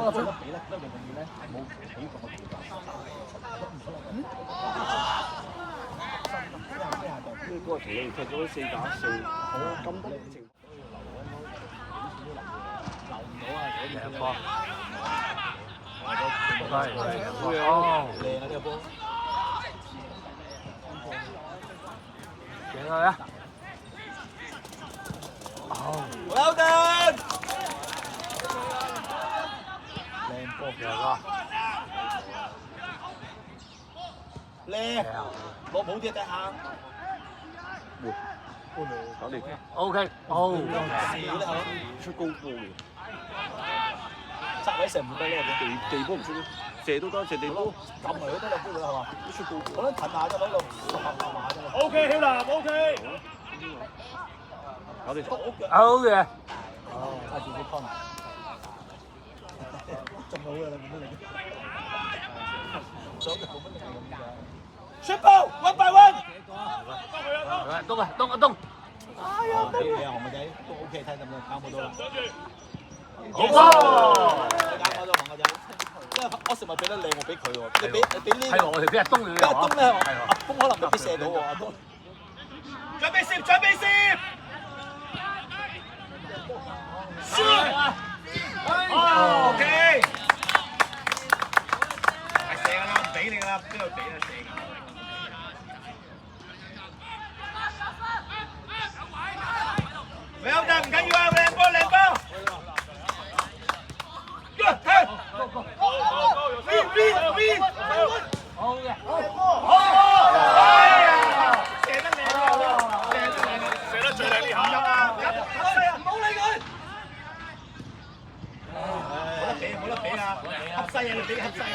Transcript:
個做得比咧，因為永遠咧係冇起伏嘅步伐，都唔出嚟。呢個同你踢咗4打4，好咁多情。留唔到啊！兩波。係。哦，靚啊呢個波！贏佢啊！Well done！靚波贏啦！靚，攞好啲睇下。搞掂。OK， 好。死啦！出高波嘅。側位射唔得咧，地波唔出咯，射都得，射地波。撳埋佢得有機會啦，係嘛？出高波，我諗騰下啫，喺度十下馬啫嘛。OK，曉南 OK。搞掂。好嘅。哦，揸住啲 corner。仲好嘅啦，冇乜力。左腳冇乜力咁嘅。出波 ，one by one。東。哎呀，俾你啊，紅妹仔都 OK，睇得唔得？搞冇到啦。好波！搞到紅妹仔，因為我成日俾得靚，我俾佢喎。你俾呢？係喎，我哋俾阿東你。阿東咧，阿東可能未必射到喎，阿東。準備攝。OK。係射㗎啦，唔俾你㗎啦，邊度俾啊射㗎？Well done，唔緊要啊，靚波。Win！好嘅。哎呀，射得靚啊！射得最靚呢下。唔好理佢。冇得比啊！合西啊，你俾合西啊！